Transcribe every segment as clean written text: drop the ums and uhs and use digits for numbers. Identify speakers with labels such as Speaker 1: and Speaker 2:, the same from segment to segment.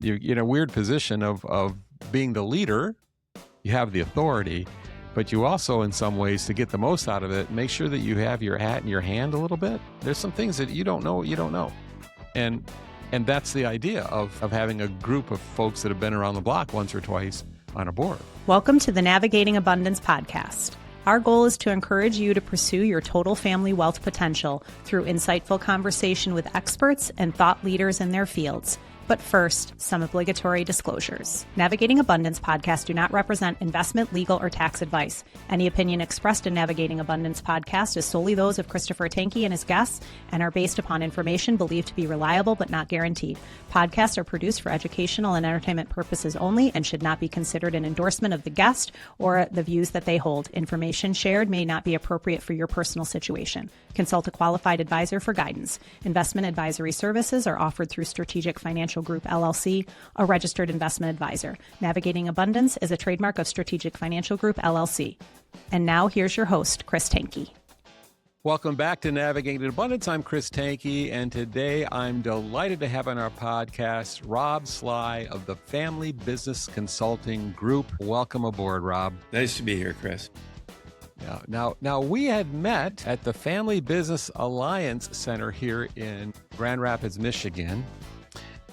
Speaker 1: you're in a weird position of being the leader. You have the authority, but you also, in some ways, to get the most out of it, make sure that you have your hat in your hand a little bit. There's some things that you don't know what you don't know. And that's the idea of having a group of folks that have been around the block once or twice on a board.
Speaker 2: Welcome to the Navigating Abundance podcast. Our goal is to encourage you to pursue your total family wealth potential through insightful conversation with experts and thought leaders in their fields. But first, some obligatory disclosures. Navigating Abundance podcasts do not represent investment, legal, or tax advice. Any opinion expressed in Navigating Abundance podcast is solely those of Christopher Tanke and his guests and are based upon information believed to be reliable but not guaranteed. Podcasts are produced for educational and entertainment purposes only and should not be considered an endorsement of the guest or the views that they hold. Information shared may not be appropriate for your personal situation. Consult a qualified advisor for guidance. Investment advisory services are offered through Strategic Financial Group, LLC, a registered investment advisor. Navigating Abundance is a trademark of Strategic Financial Group, LLC. And now here's your host, Chris Tanke.
Speaker 1: Welcome back to Navigating Abundance. I'm Chris Tanke, and today I'm delighted to have on our podcast Rob Sligh of the Family Business Consulting Group. Welcome aboard, Rob.
Speaker 3: Nice to be here, Chris.
Speaker 1: Now, we had met at the Family Business Alliance Center here in Grand Rapids, Michigan.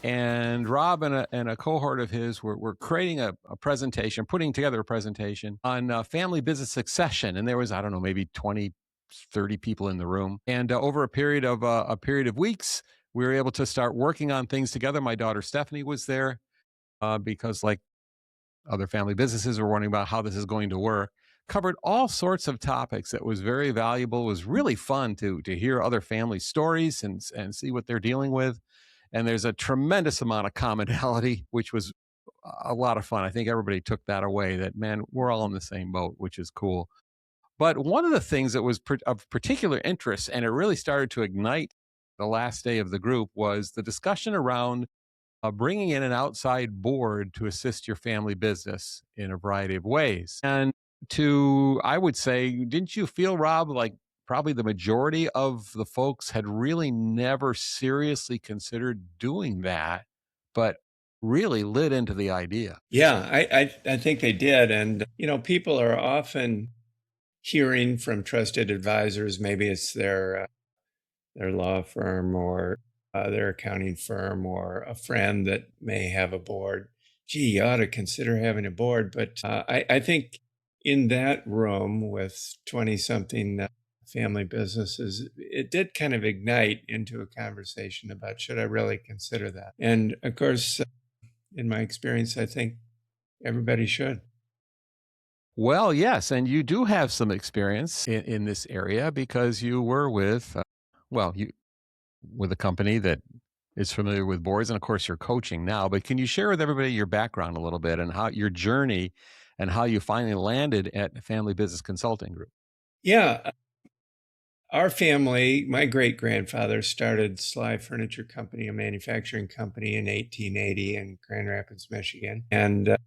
Speaker 1: And Rob and a cohort of his were creating a presentation, putting together a presentation on family business succession. And there was, I don't know, maybe 20, 30 people in the room. And over a period of weeks, we were able to start working on things together. My daughter Stephanie was there because, like other family businesses, were wondering about how this is going to work. Covered all sorts of topics. That was very valuable. It was really fun to hear other family stories and see what they're dealing with. And there's a tremendous amount of commonality, which was a lot of fun. I think everybody took that away, that, man, we're all in the same boat, which is cool. But one of the things that was of particular interest, and it really started to ignite the last day of the group, was the discussion around bringing in an outside board to assist your family business in a variety of ways. And I would say, didn't you feel, Rob, like probably the majority of the folks had really never seriously considered doing that, but really lit into the idea?
Speaker 3: Yeah, I think they did. And, people are often hearing from trusted advisors, maybe it's their law firm or their accounting firm or a friend that may have a board. Gee, you ought to consider having a board. But I think in that room with 20-something family businesses, it did kind of ignite into a conversation about, should I really consider that? And of course, in my experience, I think everybody should.
Speaker 1: Well, yes, and you do have some experience in this area because you were with, with a company that is familiar with boards, and of course you're coaching now. But can you share with everybody your background a little bit and how your journey and how you finally landed at Family Business Consulting Group?
Speaker 3: Yeah. Our family, my great-grandfather started Sligh Furniture Company, a manufacturing company, in 1880 in Grand Rapids, Michigan. And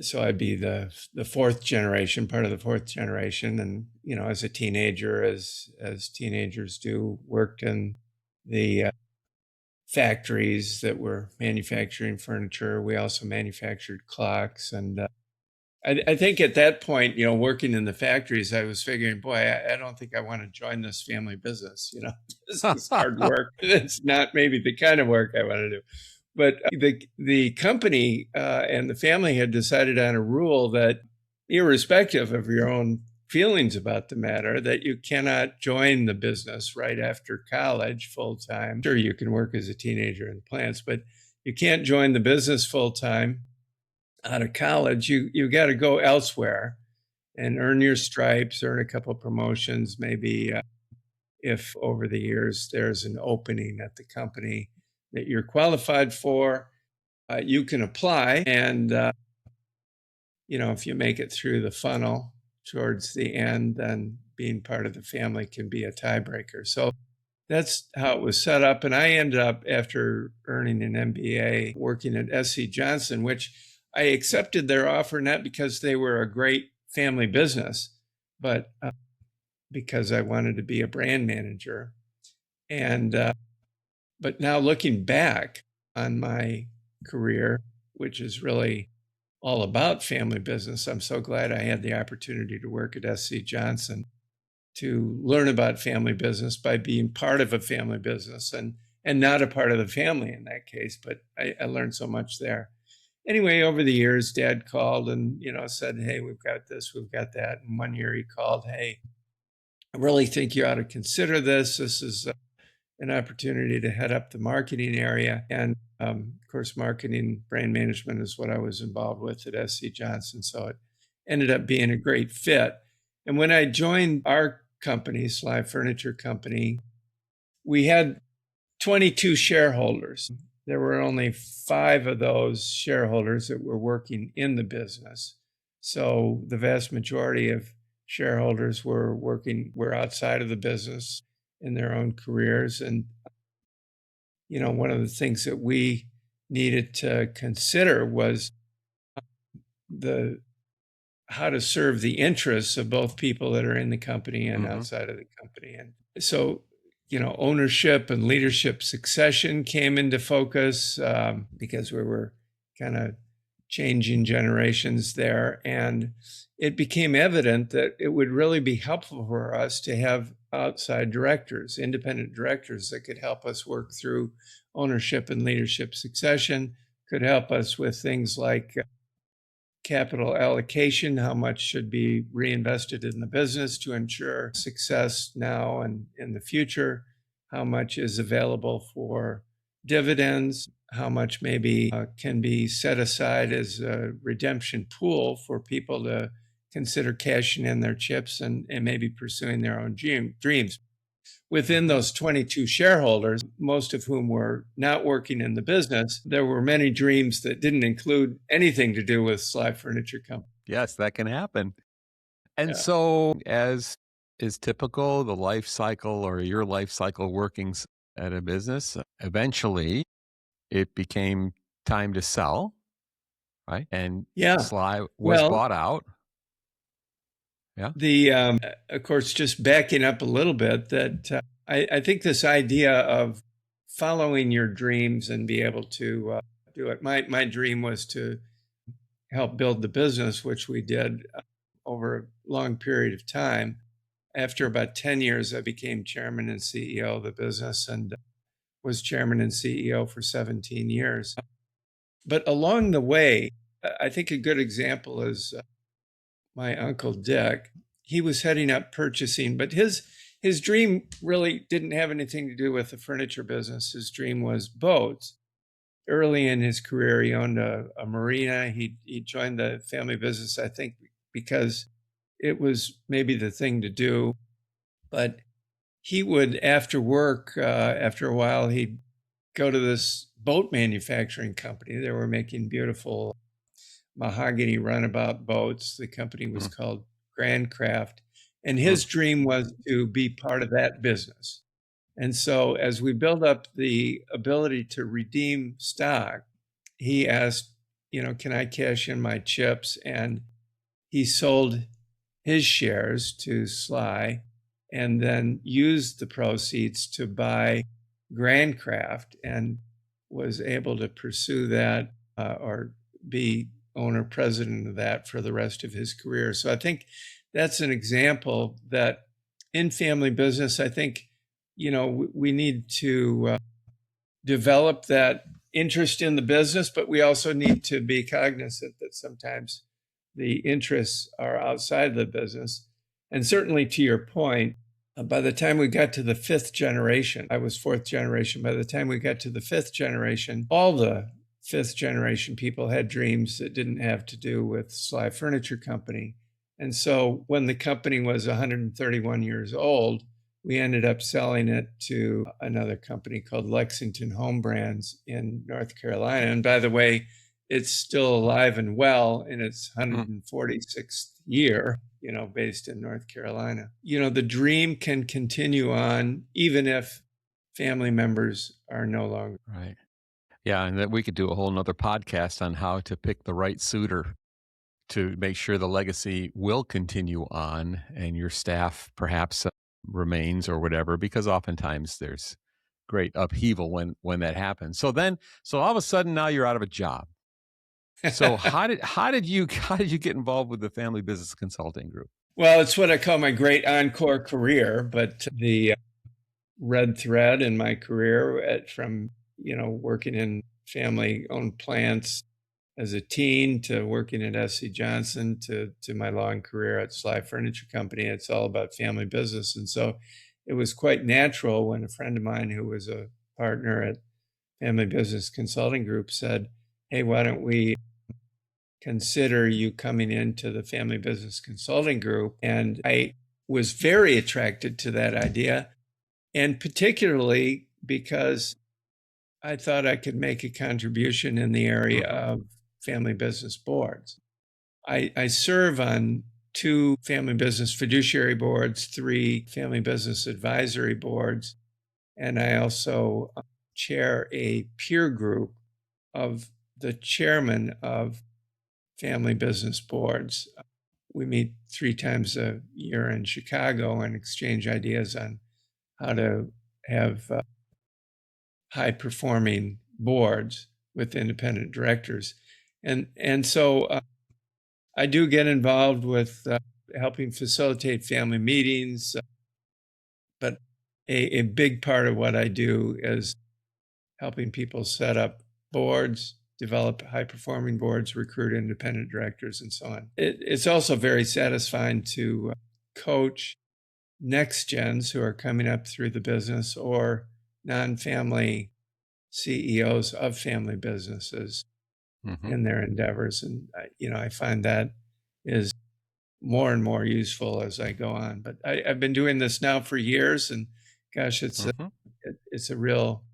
Speaker 3: so I'd be the fourth generation, part of the fourth generation. And, as a teenager, as teenagers do, worked in the factories that were manufacturing furniture. We also manufactured clocks. And I think at that point, working in the factories, I was figuring, boy, I don't think I want to join this family business. This is hard work. It's not maybe the kind of work I want to do. But the company and the family had decided on a rule that, irrespective of your own feelings about the matter, that you cannot join the business right after college full time. Sure, you can work as a teenager in plants, but you can't join the business full time out of college. You got to go elsewhere and earn your stripes, earn a couple of promotions, maybe if over the years there's an opening at the company that you're qualified for, you can apply. And, if you make it through the funnel towards the end, then being part of the family can be a tiebreaker. So that's how it was set up. And I ended up, after earning an MBA, working at SC Johnson, which I accepted their offer, not because they were a great family business, but because I wanted to be a brand manager. And but now looking back on my career, which is really all about family business. I'm so glad I had the opportunity to work at SC Johnson to learn about family business by being part of a family business and not a part of the family in that case. But I learned so much there. Anyway, over the years, Dad called and, said, hey, we've got this, we've got that. And one year he called, hey, I really think you ought to consider this. This is an opportunity to head up the marketing area. And of course, marketing, brand management is what I was involved with at SC Johnson. So it ended up being a great fit. And when I joined our company, Sligh Furniture Company, we had 22 shareholders. There were only 5 of those shareholders that were working in the business. So the vast majority of shareholders were outside of the business in their own careers. And, one of the things that we needed to consider was how to serve the interests of both people that are in the company and outside of the company. And so, ownership and leadership succession came into focus because we were kind of changing generations there. And it became evident that it would really be helpful for us to have outside directors, independent directors that could help us work through ownership and leadership succession, could help us with things like capital allocation, how much should be reinvested in the business to ensure success now and in the future, how much is available for dividends, how much maybe can be set aside as a redemption pool for people to consider cashing in their chips and maybe pursuing their own dreams. Within those 22 shareholders, most of whom were not working in the business, there were many dreams that didn't include anything to do with Sligh Furniture Company.
Speaker 1: Yes, that can happen. And so, as is typical, the life cycle or your life cycle workings at a business, eventually it became time to sell, right? And Sligh was bought out. Yeah.
Speaker 3: Of course, just backing up a little bit, that I think this idea of following your dreams and be able to do it. My dream was to help build the business, which we did over a long period of time. After about 10 years, I became chairman and CEO of the business and was chairman and CEO for 17 years. But along the way, I think a good example is my uncle Dick. He was heading up purchasing, but his dream really didn't have anything to do with the furniture business. His dream was boats. Early in his career, he owned a marina. He joined the family business, I think, because it was maybe the thing to do. But he would, after work, after a while, he'd go to this boat manufacturing company. They were making beautiful mahogany runabout boats. The company was called Grand Craft. And his dream was to be part of that business. And so as we build up the ability to redeem stock, he asked, can I cash in my chips? And he sold his shares to Sligh and then used the proceeds to buy Grand Craft and was able to pursue that or be owner president of that for the rest of his career. So I think that's an example that in family business, I think, we need to develop that interest in the business, but we also need to be cognizant that sometimes the interests are outside the business. And certainly to your point, by the time we got to the 5th generation, I was 4th generation. By the time we got to the 5th generation, all the 5th generation people had dreams that didn't have to do with Sligh Furniture Company. And so when the company was 131 years old, we ended up selling it to another company called Lexington Home Brands in North Carolina. And by the way, it's still alive and well in its 146th year, based in North Carolina. The dream can continue on even if family members are no longer.
Speaker 1: Right. Yeah, and that we could do a whole nother podcast on how to pick the right suitor to make sure the legacy will continue on and your staff perhaps remains or whatever, because oftentimes there's great upheaval when that happened. So all of a sudden now you're out of a job. So how did you get involved with the Family Business Consulting Group?
Speaker 3: Well, it's what I call my great encore career, but the red thread in my career from, working in family-owned plants as a teen to working at S.C. Johnson to my long career at Sligh Furniture Company. It's all about family business. And so it was quite natural when a friend of mine who was a partner at Family Business Consulting Group said, hey, why don't we consider you coming into the Family Business Consulting Group? And I was very attracted to that idea, and particularly because I thought I could make a contribution in the area of family business boards. I serve on 2 family business fiduciary boards, 3 family business advisory boards, and I also chair a peer group of the chairman of family business boards. We meet 3 times a year in Chicago and exchange ideas on how to have high-performing boards with independent directors. And so I do get involved with helping facilitate family meetings, but a big part of what I do is helping people set up boards, develop high-performing boards, recruit independent directors, and so on. It's also very satisfying to coach next gens who are coming up through the business or non-family CEOs of family businesses in their endeavors. And, I find that is more and more useful as I go on. But I've been doing this now for years, and gosh, it's a real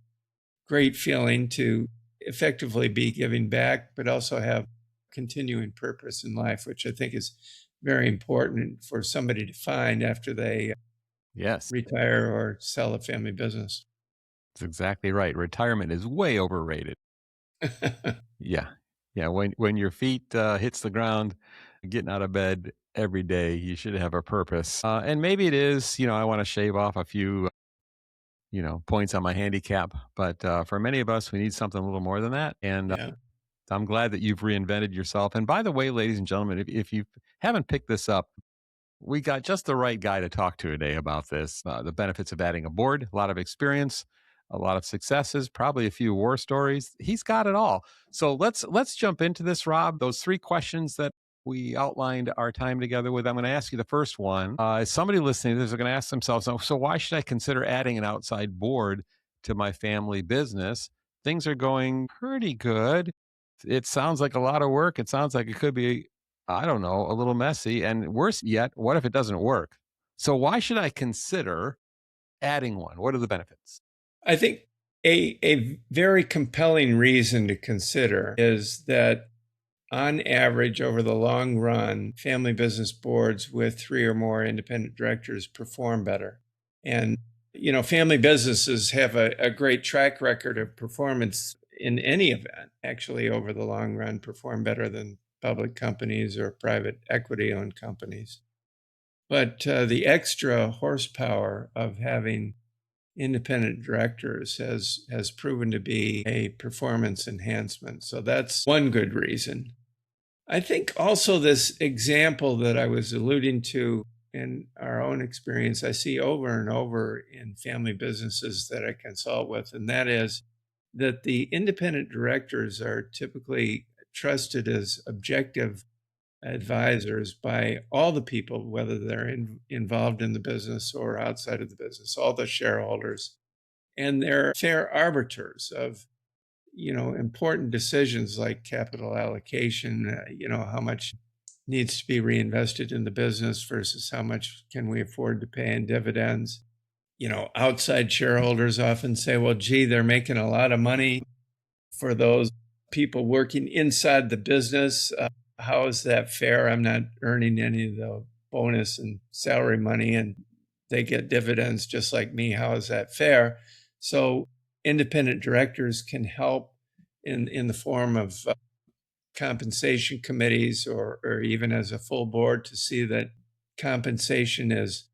Speaker 3: great feeling to effectively be giving back, but also have continuing purpose in life, which I think is very important for somebody to find after they retire or sell a family business.
Speaker 1: That's exactly right. Retirement is way overrated. Yeah. When your feet hits the ground, getting out of bed every day, you should have a purpose. And maybe it is, I want to shave off a few, points on my handicap. But for many of us, we need something a little more than that. And I'm glad that you've reinvented yourself. And by the way, ladies and gentlemen, if you haven't picked this up, we got just the right guy to talk to today about this. The benefits of adding a board, a lot of experience, a lot of successes, probably a few war stories. He's got it all. So let's jump into this, Rob. Those 3 questions that we outlined our time together with. I'm going to ask you the first one. As somebody listening to this is going to ask themselves, so why should I consider adding an outside board to my family business? Things are going pretty good. It sounds like a lot of work. It sounds like it could be, I don't know, a little messy. And worse yet, what if it doesn't work? So why should I consider adding one? What are the benefits?
Speaker 3: I think a very compelling reason to consider is that on average, over the long run, family business boards with 3 or more independent directors perform better. And, family businesses have a great track record of performance in any event, actually over the long run, perform better than public companies or private equity-owned companies. But the extra horsepower of having independent directors has proven to be a performance enhancement. So that's one good reason. I think also this example that I was alluding to in our own experience, I see over and over in family businesses that I consult with, and that is that the independent directors are typically trusted as objective advisors by all the people, whether they're involved in the business or outside of the business, all the shareholders. And they're fair arbiters of, important decisions like capital allocation, how much needs to be reinvested in the business versus how much can we afford to pay in dividends. Outside shareholders often say, well, gee, they're making a lot of money for those people working inside the business. How is that fair? I'm not earning any of the bonus and salary money, and they get dividends just like me. How is that fair? So independent directors can help in the form of compensation committees or even as a full board to see that compensation is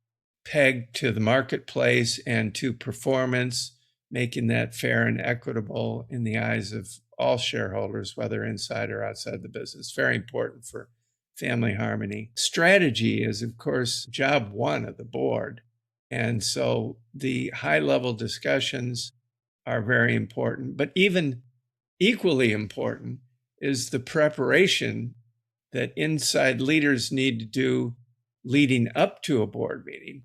Speaker 3: pegged to the marketplace and to performance, making that fair and equitable in the eyes of all shareholders, whether inside or outside the business. Very important for family harmony. Strategy is, of course, job one of the board. And so the high-level discussions are very important, but even equally important is the preparation that inside leaders need to do leading up to a board meeting.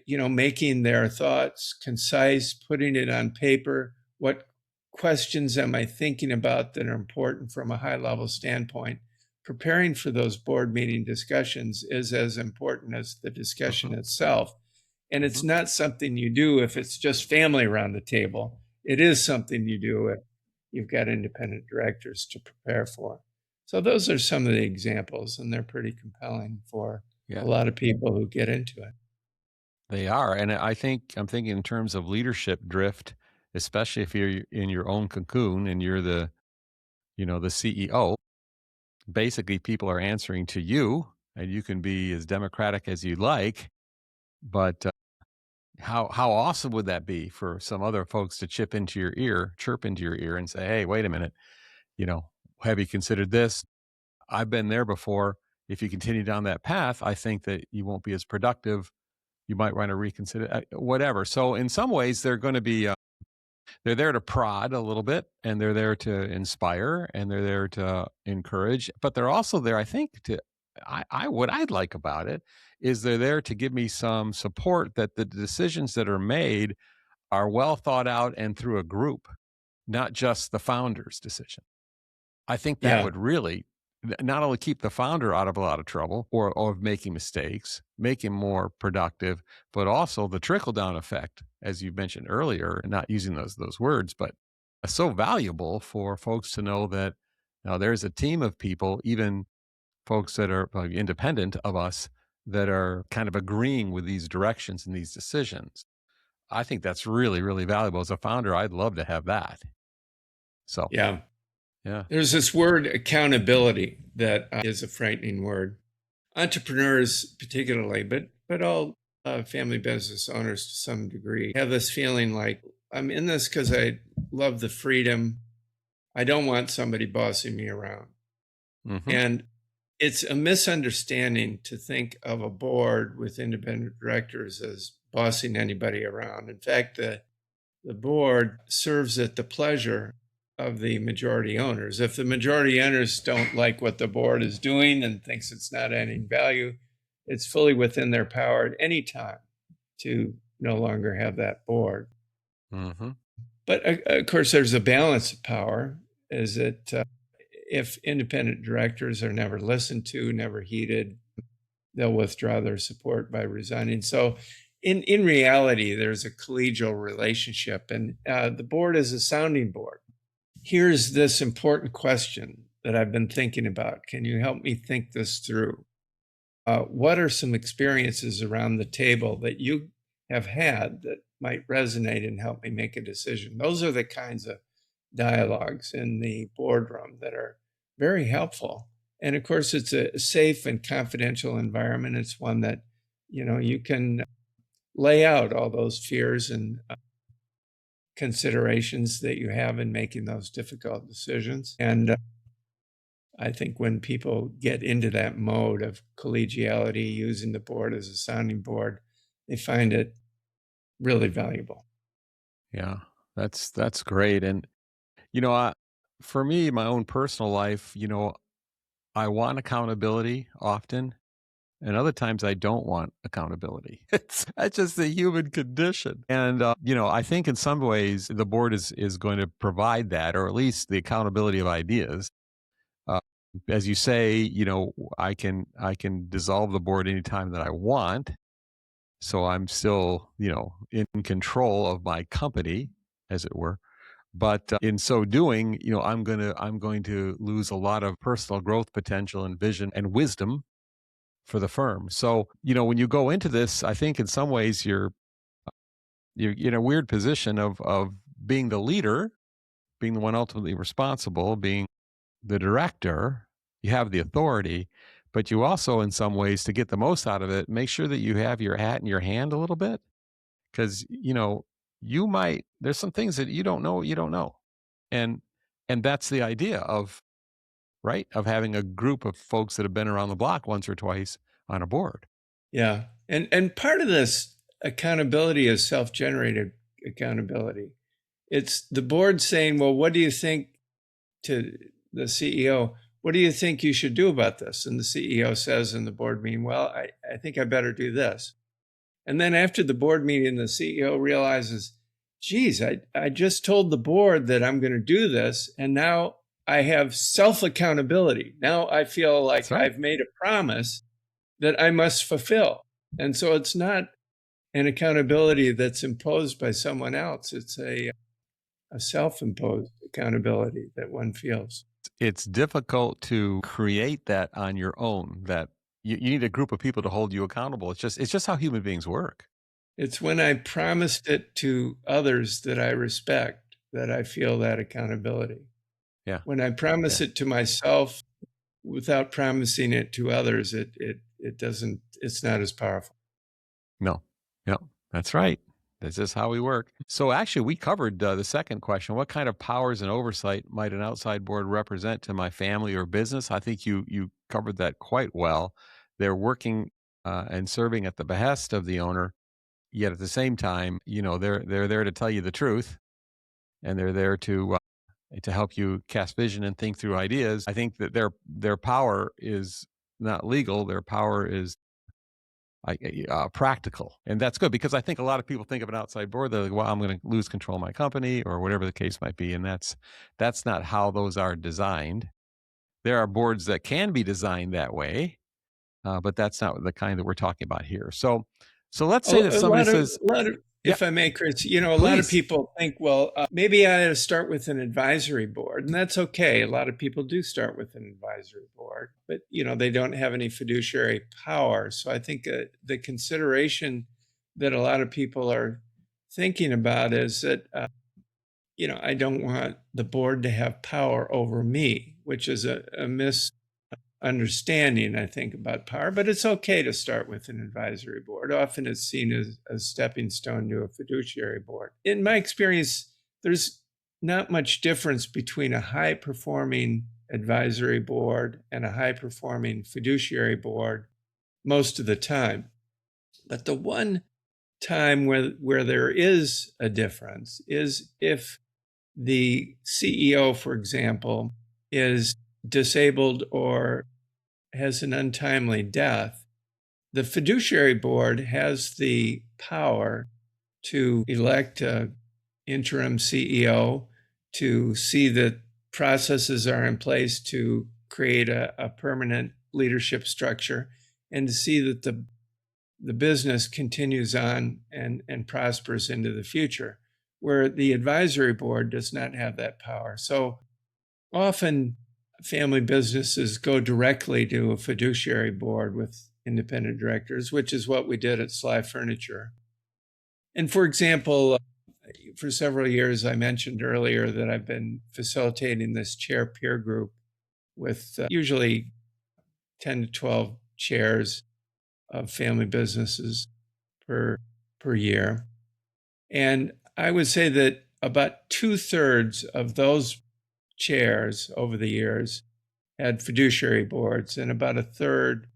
Speaker 3: Making their thoughts concise, putting it on paper. What questions am I thinking about that are important from a high-level standpoint? Preparing for those board meeting discussions is as important as the discussion itself. And it's not something you do if it's just family around the table. It is something you do if you've got independent directors to prepare for. So those are some of the examples, and they're pretty compelling for a lot of people who get into it.
Speaker 1: They are. And I'm thinking in terms of leadership drift, especially if you're in your own cocoon and you're the CEO. Basically, people are answering to you, and you can be as democratic as you like. But how awesome would that be for some other folks to chirp into your ear and say, hey, wait a minute, have you considered this? I've been there before. If you continue down that path, I think that you won't be as productive. You might want to reconsider whatever. So in some ways, they're going to be, they're there to prod a little bit, and they're there to inspire, and they're there to encourage, but they're also there, I think, what I'd like about it is they're there to give me some support that the decisions that are made are well thought out and through a group, not just the founder's decision. I think that would really not only keep the founder out of a lot of trouble or of making mistakes, make him more productive, but also the trickle-down effect, as you mentioned earlier, not using those words, but so valuable for folks to know that now there's a team of people, even folks that are independent of us, that are kind of agreeing with these directions and these decisions. I think that's really, really valuable. As a founder, I'd love to have that. So,
Speaker 3: yeah.
Speaker 1: Yeah.
Speaker 3: There's this word accountability that is a frightening word. Entrepreneurs particularly, but all family business owners to some degree have this feeling like, I'm in this because I love the freedom. I don't want somebody bossing me around.
Speaker 1: Mm-hmm.
Speaker 3: And it's a misunderstanding to think of a board with independent directors as bossing anybody around. In fact, the board serves at the pleasure of the majority owners. If the majority owners don't like what the board is doing and thinks it's not adding value, it's fully within their power at any time to no longer have that board.
Speaker 1: Mm-hmm.
Speaker 3: But of course, there's a balance of power. Is it if independent directors are never listened to, never heeded, they'll withdraw their support by resigning. So in reality, there's a collegial relationship, and the board is a sounding board. Here's this important question that I've been thinking about. Can you help me think this through? What are some experiences around the table that you have had that might resonate and help me make a decision? Those are the kinds of dialogues in the boardroom that are very helpful. And of course, it's a safe and confidential environment. It's one that, you can lay out all those fears and considerations that you have in making those difficult decisions. And I think when people get into that mode of collegiality, using the board as a sounding board, they find it really valuable.
Speaker 1: Yeah, that's great. And, for me, my own personal life, I want accountability often, and other times I don't want accountability. That's just the human condition. And, I think in some ways the board is going to provide that, or at least the accountability of ideas. As you say, I can dissolve the board anytime that I want. So I'm still, in control of my company, as it were. But in so doing, I'm going to lose a lot of personal growth potential and vision and wisdom for the firm. So, when you go into this, I think in some ways you're in a weird position of being the leader, being the one ultimately responsible, being the director. You have the authority, but you also, in some ways, to get the most out of it, make sure that you have your hat in your hand a little bit, because there's some things that you don't know. And that's the idea of, right, of having a group of folks that have been around the block once or twice on a board.
Speaker 3: Yeah. And part of this accountability is self-generated accountability. It's the board saying, well, what do you think, to the CEO, what do you think you should do about this? And the CEO says in the board meeting, well, I think I better do this. And then after the board meeting, the CEO realizes, geez, I just told the board that I'm going to do this. And now I have self-accountability. Now I feel like
Speaker 1: That's right.
Speaker 3: I've made a promise that I must fulfill. And so it's not an accountability that's imposed by someone else. It's a self-imposed accountability that one feels.
Speaker 1: It's difficult to create that on your own, that you need a group of people to hold you accountable. It's just how human beings work.
Speaker 3: It's when I promised it to others that I respect that I feel that accountability.
Speaker 1: Yeah.
Speaker 3: When I promise it to myself without promising it to others, it's not as powerful.
Speaker 1: No. That's right. This is how we work. So actually, we covered the second question. What kind of powers and oversight might an outside board represent to my family or business? I think you covered that quite well. They're working and serving at the behest of the owner, yet at the same time, they're there to tell you the truth, and they're there to help you cast vision and think through ideas. I think that their power is not legal. Their power is practical, and that's good, because I think a lot of people think of an outside board, they're like, well, I'm going to lose control of my company or whatever the case might be, and that's not how those are designed. There are boards that can be designed that way, but that's not the kind that we're talking about here. So let's say that somebody says,
Speaker 3: if I may, Chris, a lot of people think, well, maybe I ought to start with an advisory board, and that's okay. A lot of people do start with an advisory board, but they don't have any fiduciary power. So I think the consideration that a lot of people are thinking about is that I don't want the board to have power over me, which is a misunderstanding, I think, about power. But it's okay to start with an advisory board. Often it's seen as a stepping stone to a fiduciary board. In my experience, there's not much difference between a high-performing advisory board and a high-performing fiduciary board most of the time. But the one time where there is a difference is if the CEO, for example, is disabled or has an untimely death. The fiduciary board has the power to elect an interim CEO, to see that processes are in place to create a permanent leadership structure, and to see that the business continues on and prospers into the future, where the advisory board does not have that power. So often family businesses go directly to a fiduciary board with independent directors, which is what we did at Sligh Furniture. And for example, for several years, I mentioned earlier that I've been facilitating this chair peer group with usually 10 to 12 chairs of family businesses per year. And I would say that about 2/3 of those chairs over the years had fiduciary boards, and about 1/3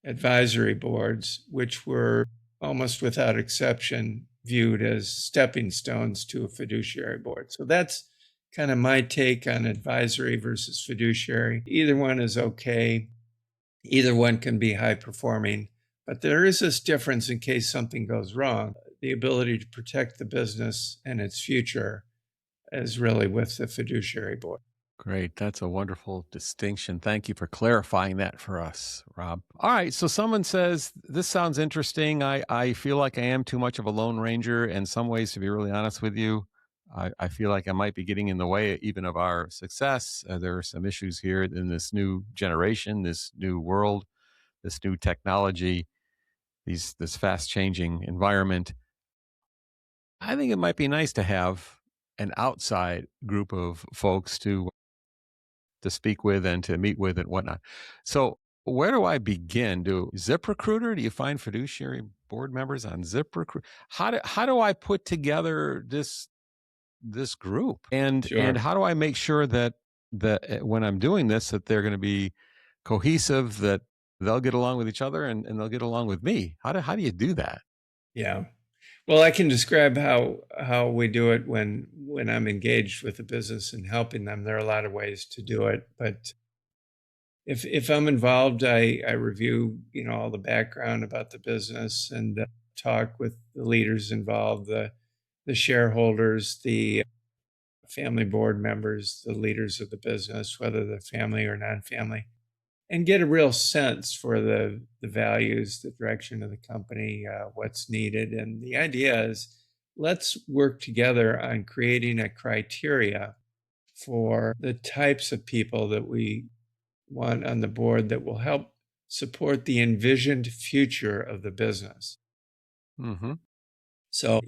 Speaker 3: advisory boards, which were almost without exception viewed as stepping stones to a fiduciary board. So that's kind of my take on advisory versus fiduciary. Either one is okay. Either one can be high performing, but there is this difference in case something goes wrong. The ability to protect the business and its future is really with the fiduciary board.
Speaker 1: Great. That's a wonderful distinction. Thank you for clarifying that for us, Rob. All right. So someone says, this sounds interesting. I feel like I am too much of a lone ranger in some ways, to be really honest with you. I feel like I might be getting in the way even of our success. There are some issues here in this new generation, this new world, this new technology, this fast changing environment. I think it might be nice to have an outside group of folks to speak with and to meet with and whatnot. So where do I begin? Do ZipRecruiter? Do you find fiduciary board members on ZipRecruiter. How do I put together this group, and
Speaker 3: Sure.
Speaker 1: how do I make sure that when I'm doing this, that they're going to be cohesive, that they'll get along with each other, and they'll get along with me? How do you do that?
Speaker 3: Yeah. Well, I can describe how we do it when I'm engaged with a business and helping them. There are a lot of ways to do it, but if I'm involved, I review all the background about the business and talk with the leaders involved, the shareholders, the family board members, the leaders of the business, whether they're family or non-family, and get a real sense for the values, the direction of the company, what's needed. And the idea is, let's work together on creating a criteria for the types of people that we want on the board that will help support the envisioned future of the business.
Speaker 1: Mm-hmm.
Speaker 3: So,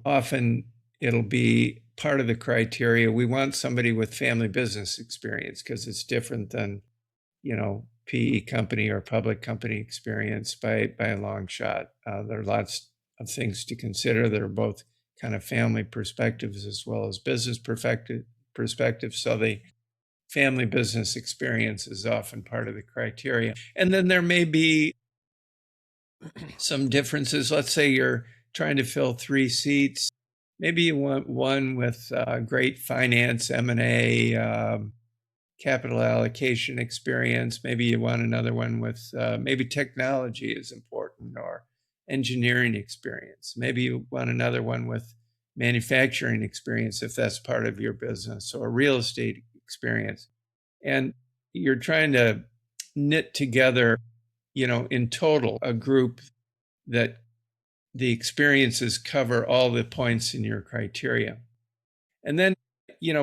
Speaker 3: often it'll be part of the criteria. We want somebody with family business experience because it's different than, PE company or public company experience by a long shot. There are lots of things to consider that are both kind of family perspectives as well as business perspectives. So the family business experience is often part of the criteria. And then there may be some differences. Let's say you're trying to fill 3 seats. Maybe you want one with great finance, M&A, capital allocation experience. Maybe you want another one with maybe technology is important, or engineering experience. Maybe you want another one with manufacturing experience if that's part of your business, or real estate experience. And you're trying to knit together, in total, a group that the experiences cover all the points in your criteria. And then,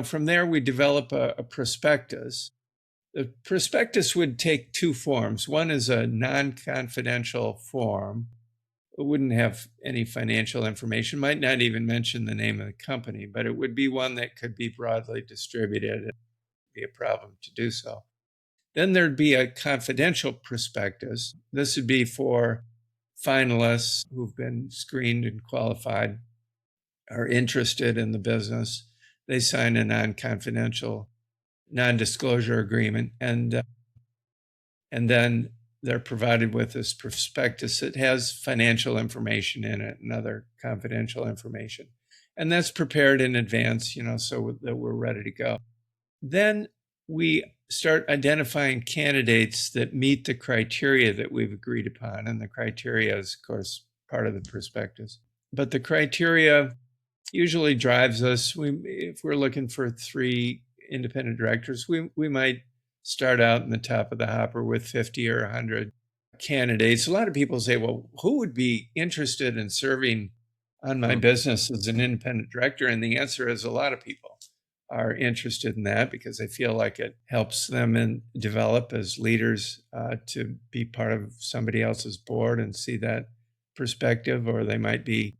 Speaker 3: from there, we develop a prospectus. The prospectus would take 2 forms. One is a non-confidential form. It wouldn't have any financial information, might not even mention the name of the company, but it would be one that could be broadly distributed. It'd be a problem to do so. Then there'd be a confidential prospectus. This would be for finalists who've been screened and qualified, are interested in the business. They sign a non-confidential, non-disclosure agreement, and then they're provided with this prospectus that has financial information in it and other confidential information. And that's prepared in advance, so that we're ready to go. Then we start identifying candidates that meet the criteria that we've agreed upon. And the criteria is, of course, part of the prospectus. But the criteria usually drives us. If we're looking for 3 independent directors, we might start out in the top of the hopper with 50 or 100 candidates. A lot of people say, well, who would be interested in serving on my business as an independent director? And the answer is, a lot of people are interested in that because they feel like it helps them develop as leaders to be part of somebody else's board and see that perspective. Or they might be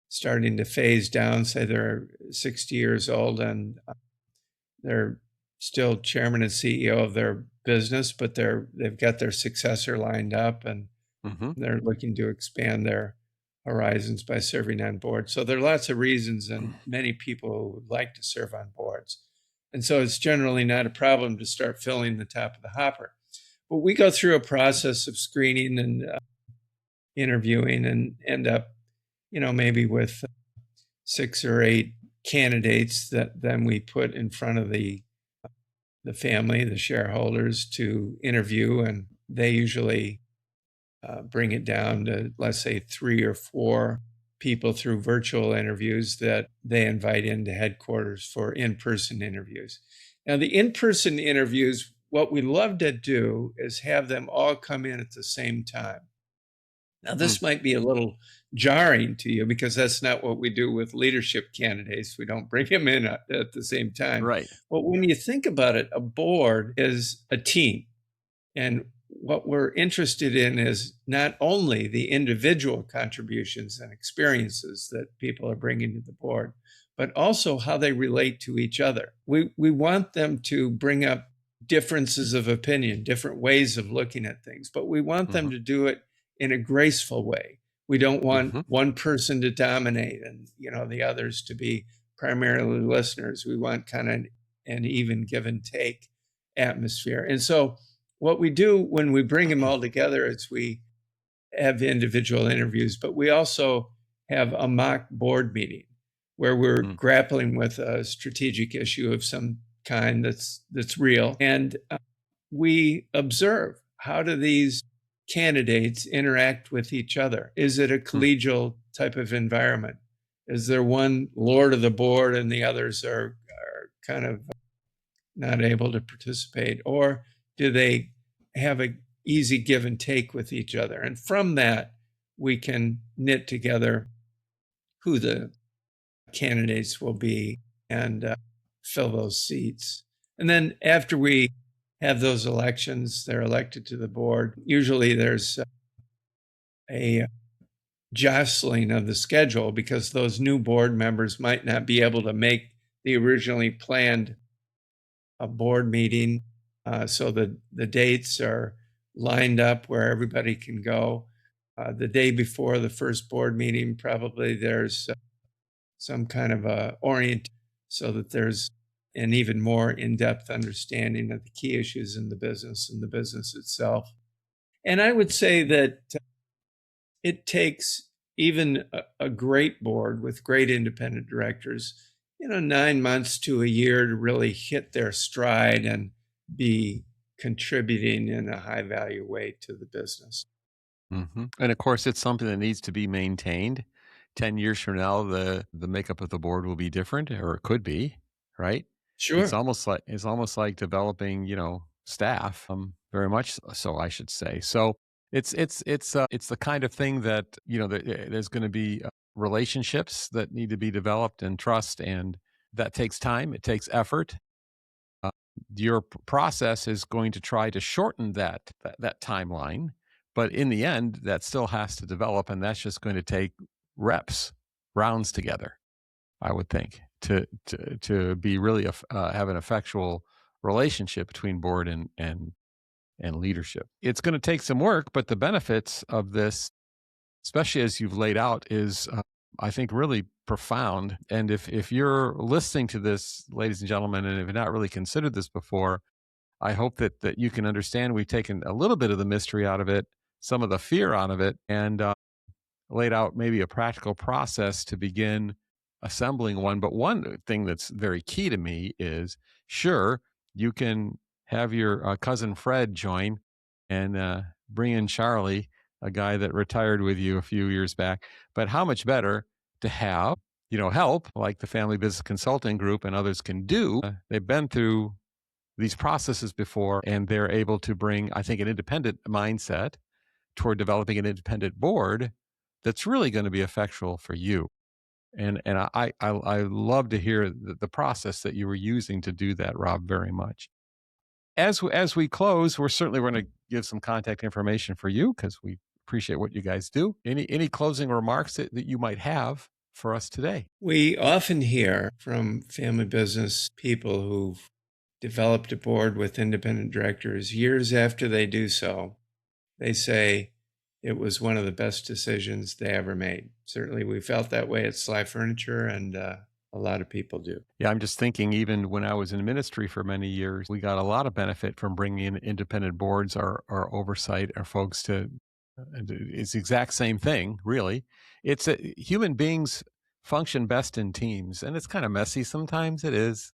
Speaker 3: starting to phase down, say they're 60 years old and they're still chairman and CEO of their business, but they've got their successor lined up, and they're looking to expand their horizons by serving on boards. So there are lots of reasons, and many people would like to serve on boards. And so it's generally not a problem to start filling the top of the hopper. But we go through a process of screening and interviewing and end up, maybe with 6 or 8 candidates that then we put in front of the family, the shareholders, to interview. And they usually bring it down to, let's say, 3 or 4 people through virtual interviews that they invite into headquarters for in-person interviews. Now, the in-person interviews, what we love to do is have them all come in at the same time. Now, this might be a little jarring to you because that's not what we do with leadership candidates. We don't bring them in at the same time.
Speaker 1: Right.
Speaker 3: But when you think about it, a board is a team. And what we're interested in is not only the individual contributions and experiences that people are bringing to the board, but also how they relate to each other. We want them to bring up differences of opinion, different ways of looking at things, but we want them to do it in a graceful way. We don't want one person to dominate and, the others to be primarily listeners. We want kind of an even give and take atmosphere. And so what we do when we bring them all together is we have individual interviews, but we also have a mock board meeting where we're grappling with a strategic issue of some kind that's real. And we observe, how do these candidates interact with each other? Is it a collegial type of environment? Is there one lord of the board and the others are kind of not able to participate? Or do they have an easy give and take with each other? And from that, we can knit together who the candidates will be and fill those seats. And then after we have those elections, they're elected to the board. Usually there's a jostling of the schedule because those new board members might not be able to make the originally planned board meeting. So the dates are lined up where everybody can go. The day before the first board meeting, probably there's some kind of a orient so that there's an even more in-depth understanding of the key issues in the business and the business itself. And I would say that it takes even a great board with great independent directors, 9 months to a year to really hit their stride and be contributing in a high value way to the business.
Speaker 1: And of course, it's something that needs to be maintained. 10 years from now, the makeup of the board will be different, or it could be, right?
Speaker 3: Sure.
Speaker 1: It's almost like developing, staff, very much so, I should say. So it's the kind of thing that, there's going to be relationships that need to be developed and trust, and that takes time. It takes effort. Your process is going to try to shorten that timeline, but in the end, that still has to develop, and that's just going to take rounds together, I would think, to be really have an effectual relationship between board and leadership. It's going to take some work, but the benefits of this, especially as you've laid out, is I think really profound. And if you're listening to this, ladies and gentlemen, and have not really considered this before, I hope that you can understand we've taken a little bit of the mystery out of it, some of the fear out of it, and laid out maybe a practical process to begin assembling one. But one thing that's very key to me is, sure, you can have your cousin Fred join and bring in Charlie, a guy that retired with you a few years back. But how much better to have, help like the Family Business Consulting Group and others can do. They've been through these processes before, and they're able to bring, I think, an independent mindset toward developing an independent board that's really going to be effectual for you. And I love to hear the process that you were using to do that, Rob, very much. As we close, we're certainly going to give some contact information for you because we appreciate what you guys do. Any closing remarks that you might have for us today?
Speaker 3: We often hear from family business people who've developed a board with independent directors. Years after they do so, they say it was one of the best decisions they ever made. Certainly we felt that way at Sligh Furniture, and a lot of people do. Yeah,
Speaker 1: I'm just thinking, even when I was in ministry for many years, we got a lot of benefit from bringing in independent boards, our oversight, our folks to, it's the exact same thing, really. It's human beings function best in teams, and it's kind of messy sometimes, it is.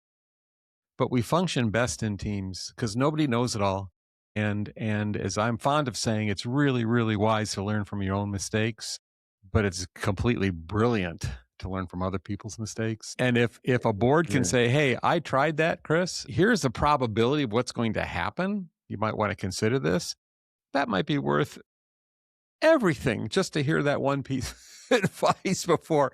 Speaker 1: But we function best in teams because nobody knows it all. And as I'm fond of saying, it's really, really wise to learn from your own mistakes, but it's completely brilliant to learn from other people's mistakes. And if a board can say, hey, I tried that, Chris, here's the probability of what's going to happen. You might want to consider this. That might be worth everything just to hear that one piece of advice before,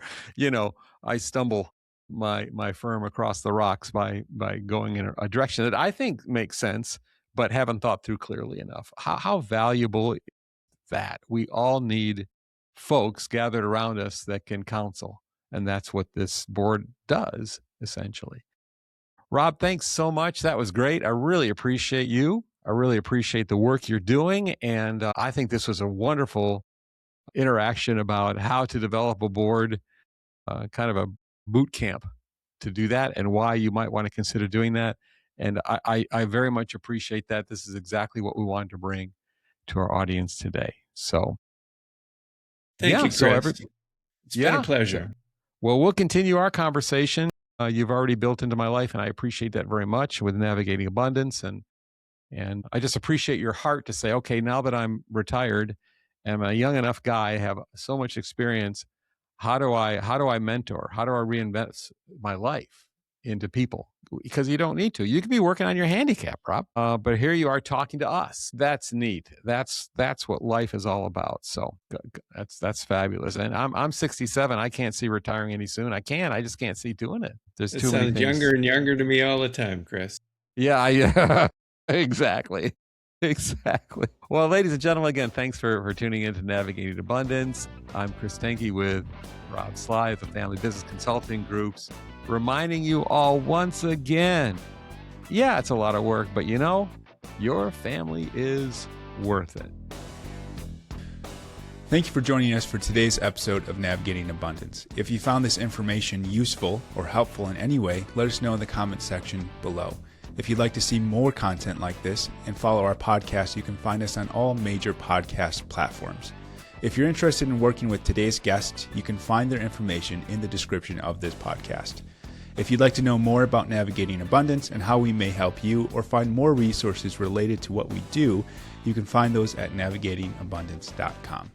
Speaker 1: I stumble my firm across the rocks by going in a direction that I think makes sense, but haven't thought through clearly enough. How valuable is that? We all need folks gathered around us that can counsel. And that's what this board does, essentially. Rob, thanks so much. That was great. I really appreciate you. I really appreciate the work you're doing. And I think this was a wonderful interaction about how to develop a board, kind of a boot camp to do that, and why you might want to consider doing that. And I very much appreciate that. This is exactly what we wanted to bring to our audience today. So
Speaker 3: thank you, Chris. It's been a pleasure.
Speaker 1: Well, we'll continue our conversation. You've already built into my life, and I appreciate that very much with Navigating Abundance. And I just appreciate your heart to say, okay, now that I'm retired and I'm a young enough guy, I have so much experience. How do I mentor? How do I reinvest my life into people? Because you don't need to. You could be working on your handicap, Rob. But here you are talking to us. That's neat. That's what life is all about. So that's fabulous. And I'm 67. I can't see retiring any soon. I just can't see doing it. There's too many things.
Speaker 3: Younger and younger to me all the time, Chris.
Speaker 1: Yeah. Exactly. Well, ladies and gentlemen, again, thanks for tuning in to Navigating Abundance. I'm Chris Tanke with Rob Sligh of the Family Business Consulting Groups, reminding you all once again, yeah, it's a lot of work, but your family is worth it.
Speaker 4: Thank you for joining us for today's episode of Navigating Abundance. If you found this information useful or helpful in any way, let us know in the comments section below. If you'd like to see more content like this and follow our podcast, you can find us on all major podcast platforms. If you're interested in working with today's guests, you can find their information in the description of this podcast. If you'd like to know more about Navigating Abundance and how we may help you, or find more resources related to what we do, you can find those at navigatingabundance.com.